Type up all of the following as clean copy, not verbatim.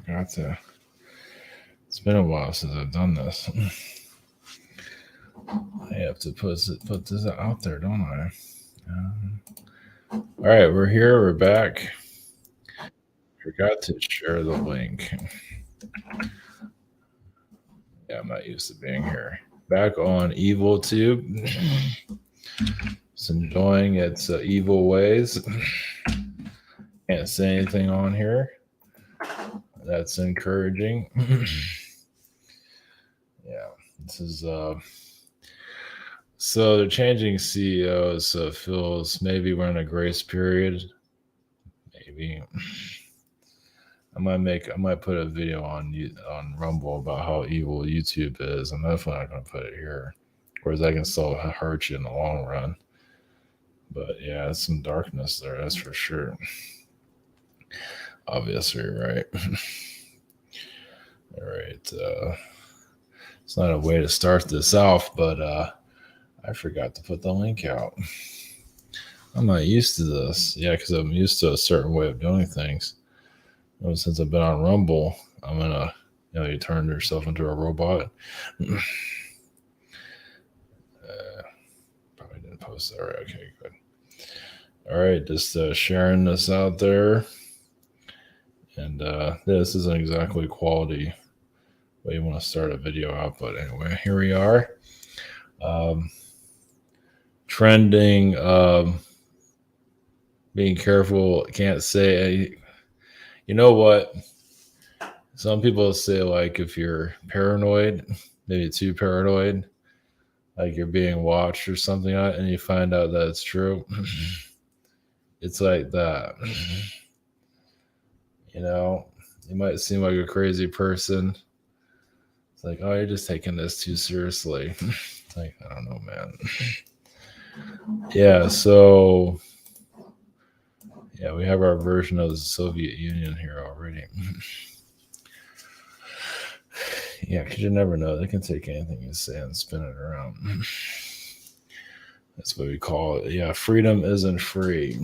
forgot to. It's been a while since I've done this. I have to put this out there, don't I? All right, we're here. We're back. Forgot to share the link. Yeah, I'm not used to being here. Back on Evil Tube. It's enjoying its evil ways. Can't say anything on here. That's encouraging. Yeah, this is so they're changing CEOs, so it feels maybe we're in a grace period. Maybe I might put a video on Rumble about how evil YouTube is. I'm definitely not gonna put it here. Whereas I can still hurt you in the long run. But yeah, some darkness there, that's for sure. Obviously, right? All right. It's not a way to start this off, but I forgot to put the link out. I'm not used to this. Yeah, because I'm used to a certain way of doing things. Since I've been on Rumble, I'm gonna, you turn yourself into a robot. Probably didn't post that right. Okay, good. All right, just sharing this out there. And this isn't exactly quality way you want to start a video out, but anyway, here we are. Trending, being careful, can't say. You know what? Some people say, like, if you're paranoid, maybe too paranoid, like you're being watched or something, and you find out that it's true, it's like that. You might seem like a crazy person. It's like, oh, you're just taking this too seriously. It's like, I don't know, man. Yeah, so yeah, we have our version of the Soviet Union here already. Yeah, because you never know. They can take anything you say and spin it around. That's what we call it. Yeah, freedom isn't free.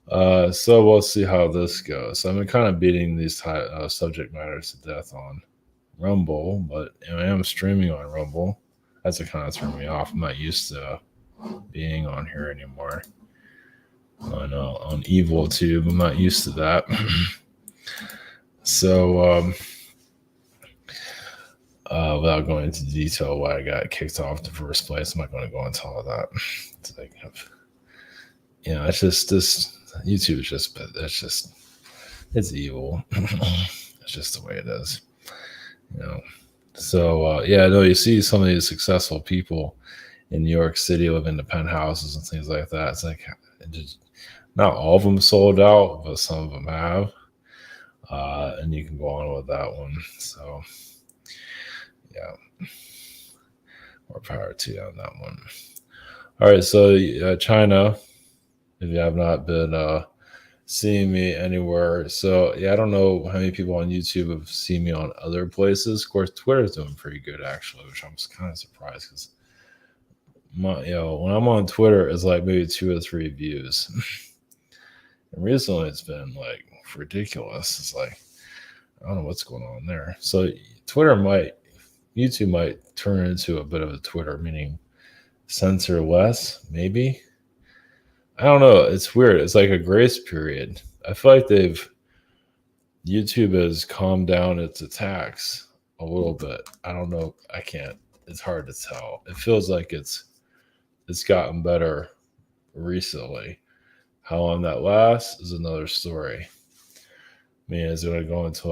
So we'll see how this goes. So I've been kind of beating these subject matters to death on Rumble, but I am streaming on Rumble. That's what kind of turned me off. I'm not used to being on here anymore. On Evil Tube, I'm not used to that. So, without going into detail why I got kicked off in the first place, I'm not going to go into all of that. It's like, it's just this YouTube is it's evil. It's just the way it is. So I know you see some of these successful people in New York City living in penthouses and things like that. It's like not all of them sold out, but some of them have. And you can go on with that one. So yeah, more power to you on that one. All right, so China, if you have not been seeing me anywhere, so yeah, I don't know how many people on YouTube have seen me on other places. Of course, Twitter's doing pretty good actually, which I'm kind of surprised because when I'm on Twitter, it's like maybe 2 or 3 views. And recently, it's been like ridiculous. It's like I don't know what's going on there. So YouTube might turn into a bit of a Twitter, meaning censor less, maybe. I don't know. It's weird. It's like a grace period. I feel like YouTube has calmed down its attacks a little bit. I don't know. I can't. It's hard to tell. It feels like it's gotten better recently. How long that lasts is another story. I mean, is it going to go into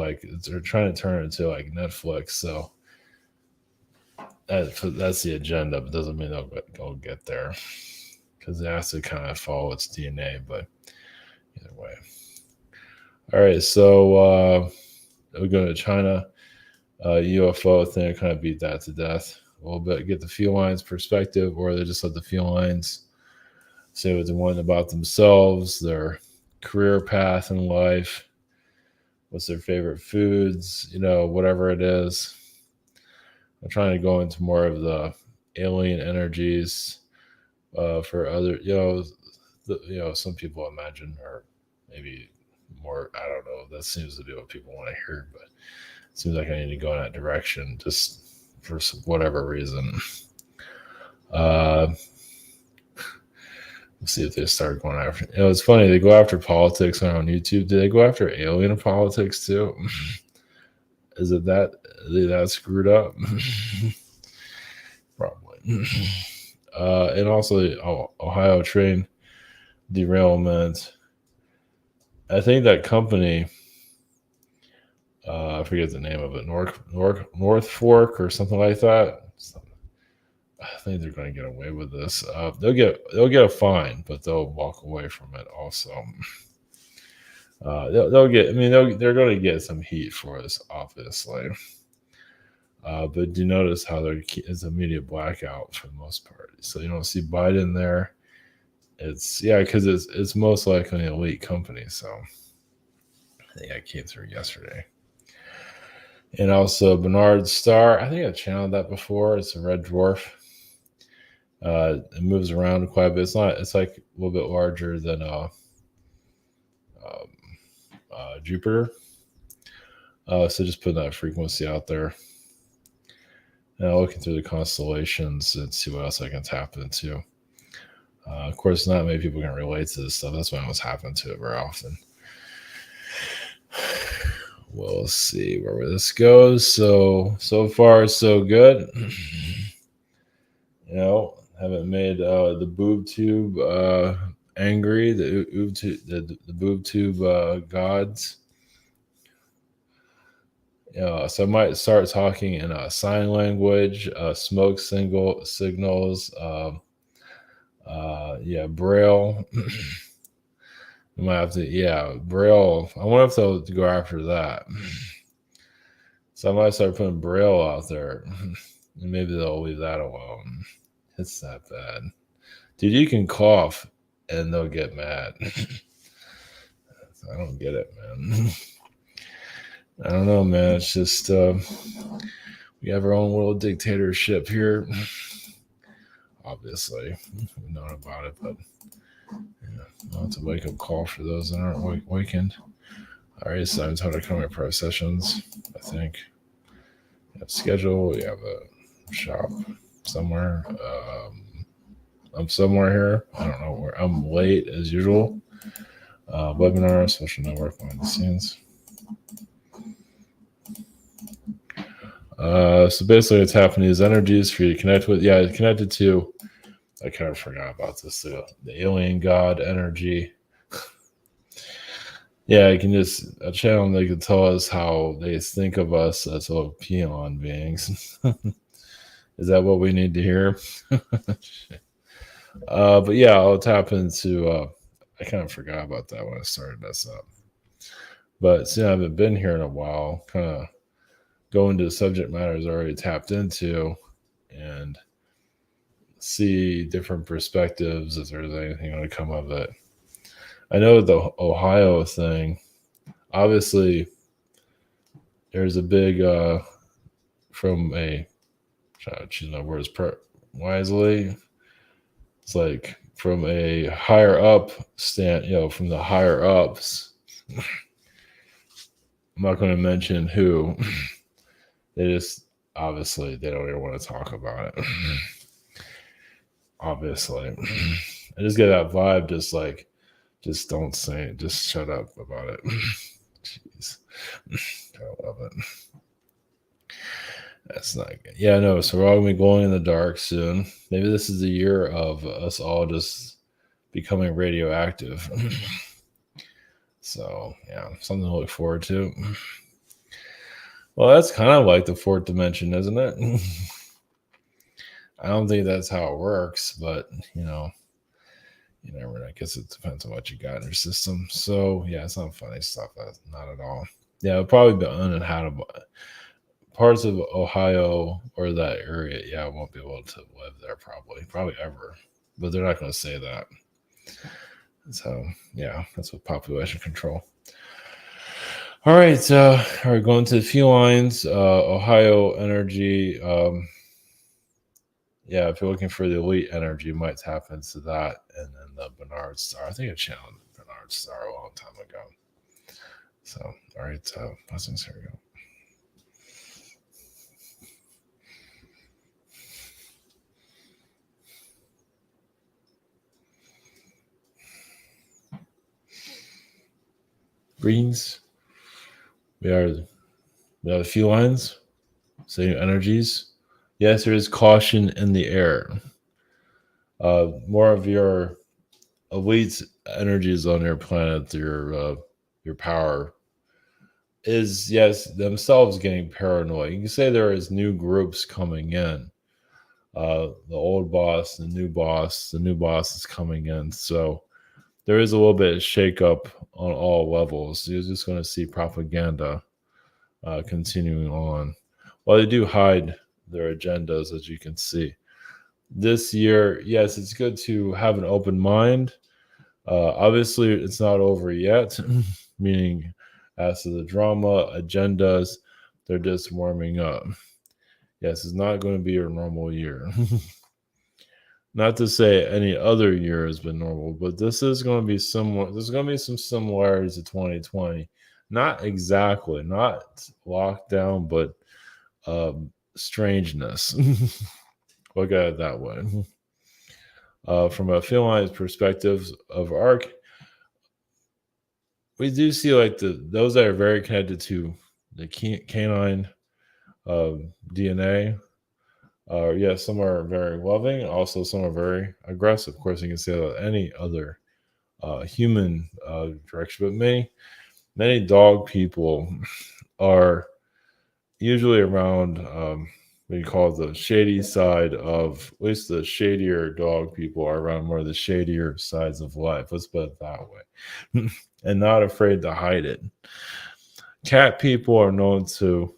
they're trying to turn it into like Netflix? So that's the agenda, but doesn't mean they'll get there because it has to kind of follow its DNA. But either way, all right. So we go to China. UFO thing. I kind of beat that to death a little bit. Get the felines perspective, or they just let the felines say what they want about themselves, their career path in life, what's their favorite foods, whatever it is. I'm trying to go into more of the alien energies for other, some people imagine, or maybe more. I don't know. That seems to be what people want to hear, but it seems like I need to go in that direction just for whatever reason. Let's see if they start going after. It's funny, they go after politics on YouTube. Do they go after alien politics too? Is it that screwed up? Probably. And also Ohio train derailment. I think that company, I forget the name of it, North Fork or something like that. I think they're going to get away with this. They'll get a fine, but they'll walk away from it also. They'll get. I mean, they're going to get some heat for this, obviously. But do notice how it's a media blackout for the most part. So you don't see Biden there. Because it's most likely an elite company. So I think I came through yesterday. And also Barnard Star. I think I channeled that before. It's a red dwarf. It moves around quite a bit. It's like a little bit larger than Jupiter. So just putting that frequency out there. And looking through the constellations and see what else I can tap into. Of course, not many people can relate to this stuff. That's why I was happening to it very often. We'll see where this goes. So far, so good. Haven't made the boob tube angry. The boob tube gods. So I might start talking in sign language, smoke signals. Braille. We might have to, Braille. I wonder if they'll go after that. So I might start putting Braille out there. And maybe they'll leave that alone. It's that bad. Dude, you can cough and they'll get mad. I don't get it, man. I don't know, man. It's just, we have our own little dictatorship here. Obviously, we've known about it, but it's a wake-up call for those that aren't wakened. All right, so I'm talking about pro sessions. I think we have schedule. We have a shop somewhere. I'm somewhere here. I don't know where. I'm late as usual. Webinar, social network, behind the scenes. So basically, what's happening is energies for you to connect with. Yeah, it's connected to. I kind of forgot about this. The alien god energy. Yeah, I can just a channel. They can tell us how they think of us as little peon beings. Is that what we need to hear? But yeah, I'll tap into. I kind of forgot about that when I started this up. But since I haven't been here in a while, kind of go into the subject matters already tapped into, and see different perspectives if there's anything going to come of it. I know the Ohio thing, obviously there's a big from a trying to choose my words wisely. It's like from a higher up from the higher ups. I'm not going to mention who. They just obviously they don't even want to talk about it. Obviously, I just get that vibe. Just don't say it. Just shut up about it. Jeez, I love it. That's not good. Yeah, no. So we're all gonna be glowing in the dark soon. Maybe this is the year of us all just becoming radioactive. So yeah, something to look forward to. Well, that's kind of like the fourth dimension, isn't it? I don't think that's how it works, but you never know. I guess it depends on what you got in your system. So yeah, it's not funny stuff. That's not at all. Yeah, it'll probably be uninhabitable. Parts of Ohio or that area, I won't be able to live there probably ever. But they're not going to say that. So yeah, that's with population control. All right, we're going to the Felines, Ohio energy. If you're looking for the elite energy, you might tap into that. And then the Barnard Star. I think I channeled Barnard Star a long time ago. So, all right, blessings. Here we go. Greetings. We are the felines, same energies. Yes, there is caution in the air. More of your elite energies on your planet, your power is yes themselves getting paranoid. You can say there is new groups coming in. The old boss, the new boss is coming in. So there is a little bit of shakeup on all levels. You're just going to see propaganda continuing on. While they do hide their agendas, as you can see. This year, yes, it's good to have an open mind. Obviously, it's not over yet, meaning as to the drama, agendas, they're just warming up. Yes, it's not going to be your normal year. Not to say any other year has been normal, but this is going to be similar. There's going to be some similarities to 2020. Not exactly, not lockdown, but strangeness. Look at it that way. From a feline perspective of ARC, we do see like those that are very connected to the canine DNA. Yeah, some are very loving. Also, some are very aggressive. Of course, you can say that any other human direction, but many dog people are usually around what you call the shady side of, at least the shadier dog people are around more of the shadier sides of life. Let's put it that way. And not afraid to hide it. Cat people are known to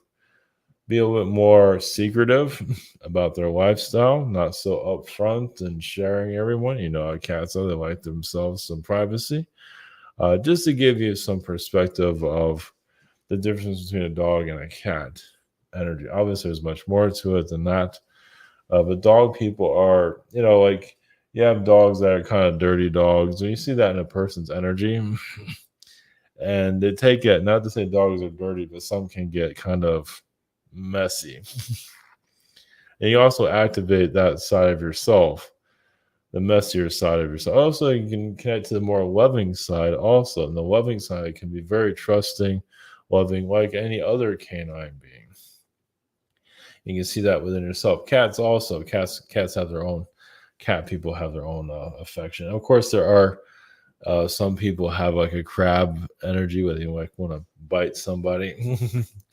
be a little bit more secretive about their lifestyle, not so upfront and sharing everyone. You know how cats are, they like themselves some privacy. Just to give you some perspective of the difference between a dog and a cat energy. Obviously, there's much more to it than that. But dog people are, like you have dogs that are kind of dirty dogs, and you see that in a person's energy. And they take it, not to say dogs are dirty, but some can get kind of messy. And you also activate that side of yourself, the messier side of yourself. Also, you can connect to the more loving side also. And the loving side can be very trusting, loving, like any other canine being. You can see that within yourself. Cats also. Cats have their own. Cat people have their own affection. Of course, there are some people have like a crab energy where they like want to bite somebody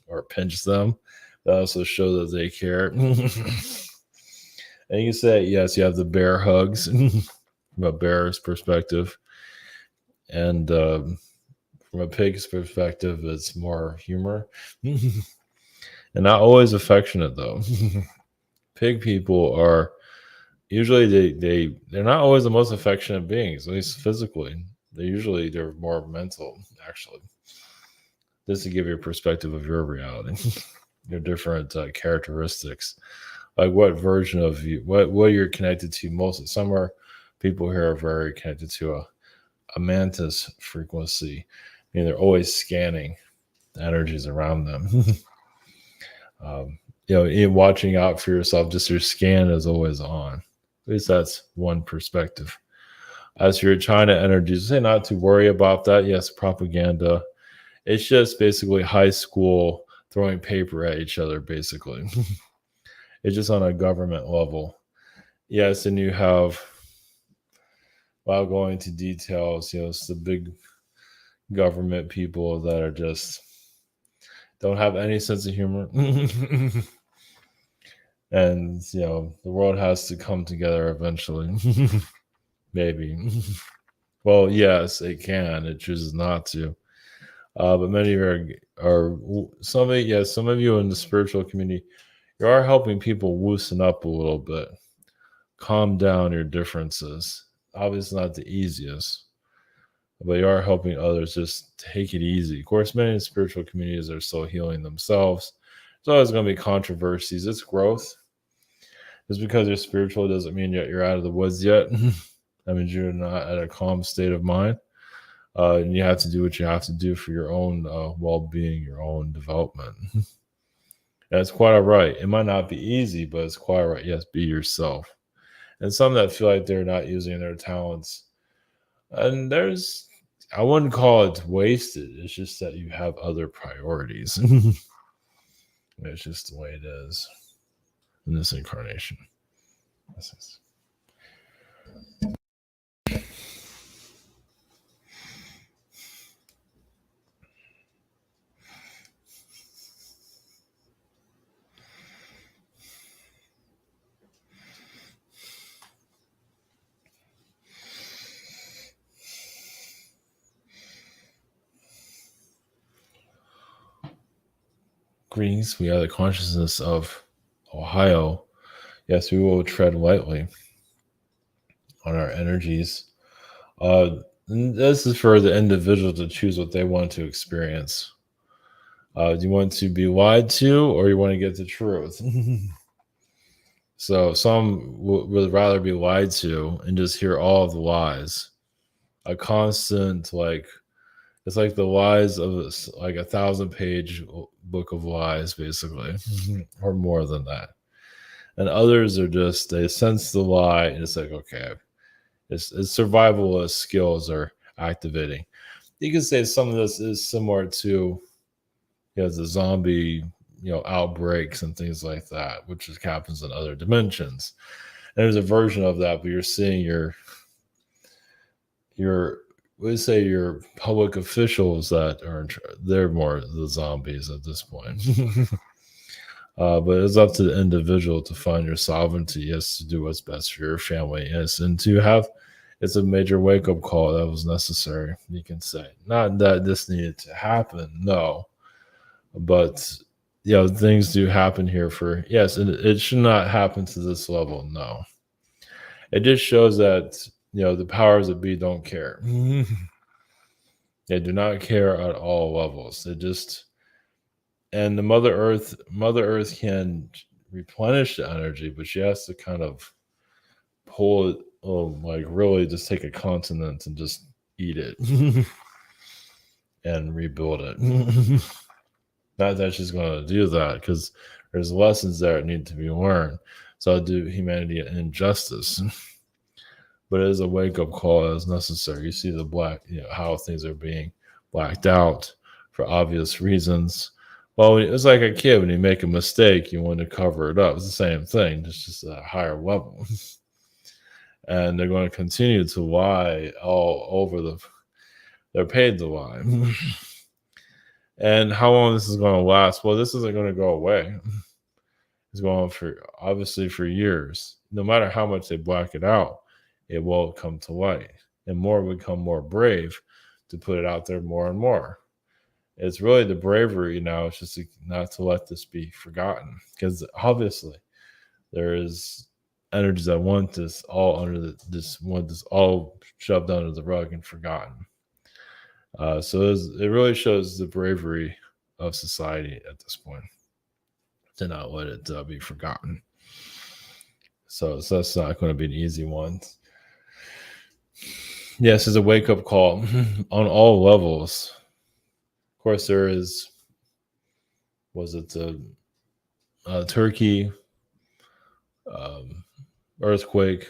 or pinch them. That also shows that they care. And you can say, yes, you have the bear hugs from a bear's perspective. And from a pig's perspective, it's more humor. And not always affectionate, though. Pig people are usually they're not always the most affectionate beings, at least physically. They're more mental, actually. Just to give you a perspective of your reality, your different characteristics, like what version of you, what you're connected to most. Some are people here are very connected to a mantis frequency. I mean, they're always scanning the energies around them. Watching out for yourself, just your scan is always on. At least that's one perspective. As for your China energies, say not to worry about that. Yes, propaganda. It's just basically high school throwing paper at each other, basically. It's just on a government level. Yes, and you have, while going into details, it's the big government people that are just don't have any sense of humor. And the world has to come together eventually. Maybe. Well, yes, it can. It chooses not to. But many are some of you in the spiritual community, you are helping people loosen up a little bit, calm down your differences. Obviously, not the easiest, but you are helping others just take it easy. Of course, many spiritual communities are still healing themselves. There's always going to be controversies. It's growth. Just because you're spiritual doesn't mean you're out of the woods yet. That means you're not at a calm state of mind. And you have to do what you have to do for your own well-being, your own development. That's quite all right. It might not be easy, but it's quite all right. Yes, be yourself. And some that feel like they're not using their talents, and there's, I wouldn't call it wasted. It's just that you have other priorities. It's just the way it is in this incarnation. Greetings. We are the consciousness of Ohio. Yes, we will tread lightly on our energies. This is for the individual to choose what they want to experience. Do you want to be lied to, or you want to get the truth? So some would rather be lied to and just hear all of the lies. A constant, like, it's like the lies of like 1,000-page book of lies, basically, or more than that. And others are just, they sense the lie and it's like, okay, it's survivalist skills are activating. You can say some of this is similar to, the zombie, outbreaks and things like that, which happens in other dimensions. And there's a version of that, but you're seeing your we say your public officials that are they're more the zombies at this point. But it's up to the individual to find your sovereignty, yes, to do what's best for your family, yes, and to have, it's a major wake up call that was necessary. You can say not that this needed to happen, no, but things do happen here for, yes, and it should not happen to this level, no. It just shows that the powers that be don't care. They do not care at all levels. They just, and the Mother Earth can replenish the energy, but she has to kind of pull it, like really just take a continent and just eat it and rebuild it. Not that she's going to do that, because there's lessons there that need to be learned. So I'll do humanity an injustice. But it is a wake-up call as necessary. You see the black, how things are being blacked out for obvious reasons. Well, it's like a kid, when you make a mistake, you want to cover it up. It's the same thing, just at a higher level. And they're going to continue to lie all over they're paid to lie. And how long this is going to last? Well, this isn't going to go away. It's going on for, obviously, for years. No matter how much they black it out, it will come to light, and more become more brave to put it out there more and more. It's really the bravery now. It's just not to let this be forgotten, because obviously there is energies that want this all want this all shoved under the rug and forgotten. So it really shows the bravery of society at this point to not let it be forgotten. So that's not going to be an easy one. Yes, it's a wake-up call on all levels. Of course, there is, was it Turkey, earthquake?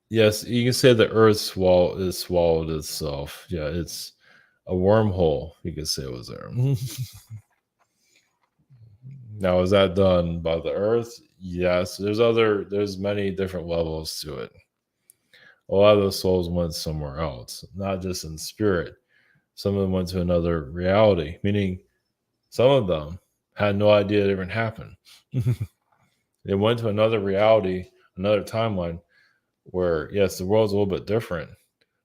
Yes, you can say the earth swallowed itself. Yeah, it's a wormhole. You could say it was there. Now, is that done by the earth? Yes, there's many different levels to it. A lot of those souls went somewhere else, not just in spirit. Some of them went to another reality, meaning some of them had no idea it even happened. They went to another reality, another timeline, where, yes, the world's a little bit different.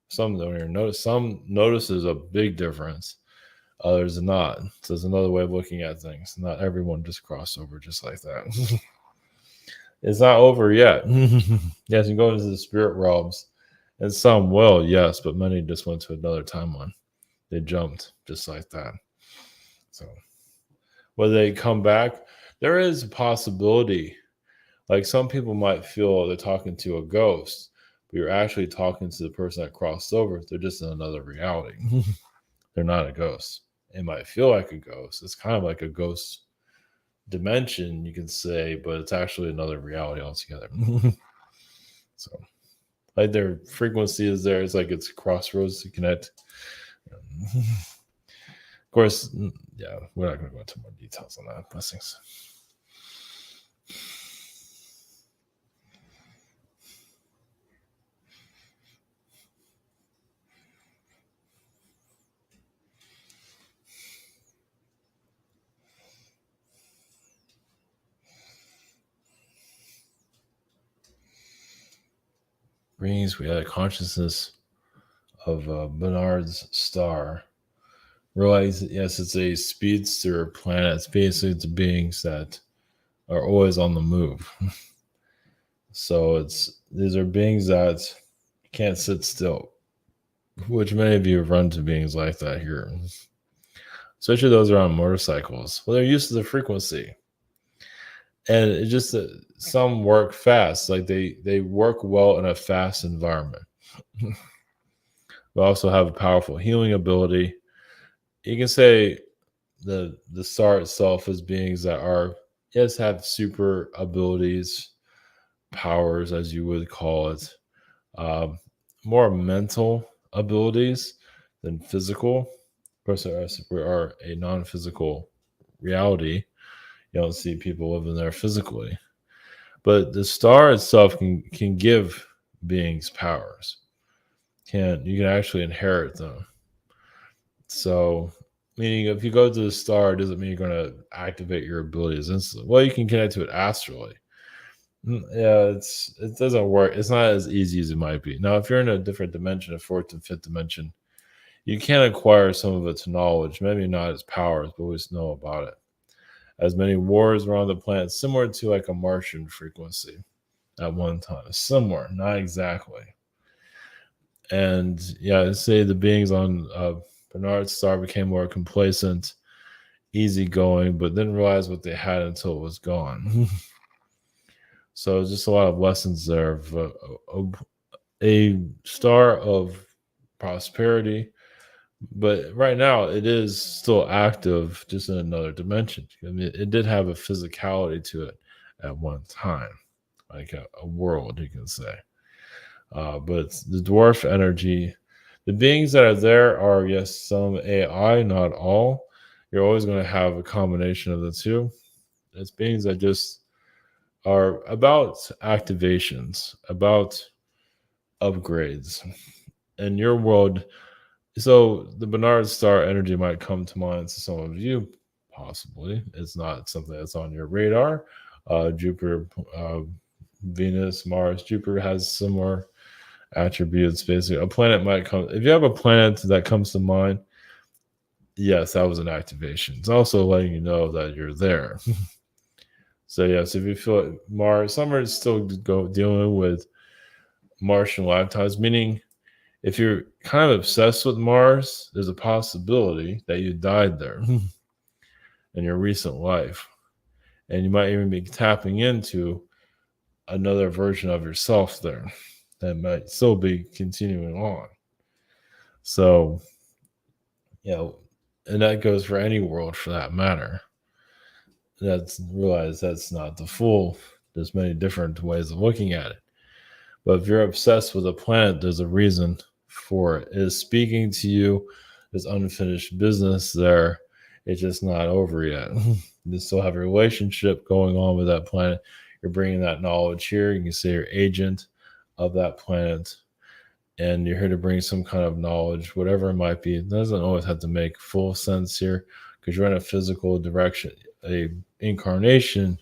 Some don't even notice. Some notices a big difference. Others not. So there's another way of looking at things. Not everyone just crossed over just like that. It's not over yet. Yes, you go into the spirit realms. And some will, yes, but many just went to another timeline. They jumped just like that. So whether they come back, there is a possibility. Like, some people might feel they're talking to a ghost, but you're actually talking to the person that crossed over. They're just in another reality. They're not a ghost. It might feel like a ghost. It's kind of like a ghost dimension, you can say, but it's actually another reality altogether. So, like their frequency is there. It's like it's crossroads to connect. Of course, yeah, we're not going to go into more details on that. Blessings. Brings we had a consciousness of Barnard's star. Realize, yes, it's a speedster planet. It's basically the beings that are always on the move. So these are beings that can't sit still, which many of you have run to beings like that here, especially those who are on motorcycles. Well, they're used to the frequency, and it just some work fast. Like they work well in a fast environment. They also have a powerful healing ability. You can say the star itself is beings that are, yes, have super abilities, powers, as you would call it, um, more mental abilities than physical. Of course, we are a non-physical reality. You don't see people living there physically, but the star itself can give beings powers. You can actually inherit them. So, meaning if you go to the star, it doesn't mean you're going to activate your abilities instantly. Well, you can connect to it astrally. Yeah, it doesn't work. It's not as easy as it might be. Now, if you're in a different dimension, a fourth and fifth dimension, you can acquire some of its knowledge, maybe not its powers, but we just know about it. As many wars around the planet, similar to like a Martian frequency at one time. Similar, not exactly. And yeah, say the beings on Barnard's star became more complacent, easygoing, but didn't realize what they had until it was gone. So just a lot of lessons there of a star of prosperity, but right now it is still active, just in another dimension. I mean, it did have a physicality to it at one time, like a world, you can say. But the dwarf energy, the beings that are there are, yes, some AI, not all. You're always going to have a combination of the two. It's beings that just are about activations, about upgrades. In your world, so the Barnard star energy might come to mind to some of you, possibly. It's not something that's on your radar. Jupiter, Venus, Mars, Jupiter has similar attributes. Basically, a planet might come. If you have a planet that comes to mind, yes, that was an activation. It's also letting you know that you're there. So yes, if you feel like Mars, some are still dealing with Martian lifetimes, meaning if you're kind of obsessed with Mars, there's a possibility that you died there in your recent life. And you might even be tapping into another version of yourself there that might still be continuing on. So, and that goes for any world for that matter. Realize that's not the full. There's many different ways of looking at it. But if you're obsessed with a planet, there's a reason for it. It is speaking to you. There's unfinished business there. It's just not over yet. You still have a relationship going on with that planet. You're bringing that knowledge here. You can say you're agent of that planet, and you're here to bring some kind of knowledge, whatever it might be. It doesn't always have to make full sense here because you're in a physical direction, a incarnation,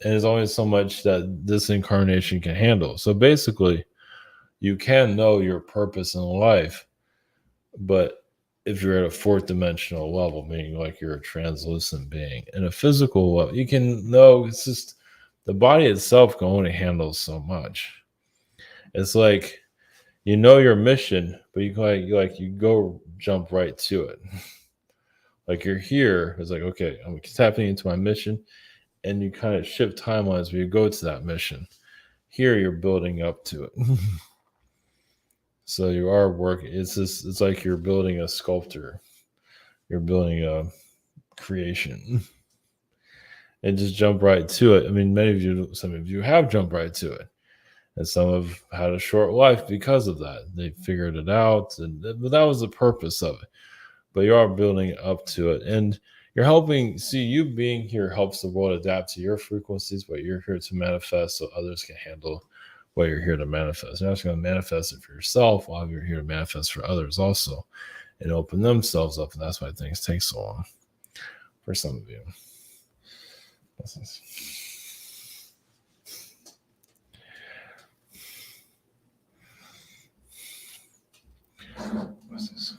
and there's only so much that this incarnation can handle. So basically, you can know your purpose in life, but if you're at a fourth dimensional level, meaning like you're a translucent being, in a physical level, you can know. It's just the body itself can only handle so much. It's like you know your mission, but you go jump right to it. Like you're here, it's like, okay, I'm tapping into my mission, and you kind of shift timelines where you go to that mission. Here you're building up to it. So you are working. It's like you're building a sculpture. You're building a creation. And just jump right to it. I mean, some of you have jumped right to it, and some have had a short life because of that. They figured it out, but that was the purpose of it. But you are building up to it, and you're helping. See, you being here helps the world adapt to your frequencies, what you're here to manifest, so others can handle what you're here to manifest. You're not just going to manifest it for yourself, while you're here to manifest for others also, and open themselves up. And that's why things take so long for some of you. Blessings. Blessings.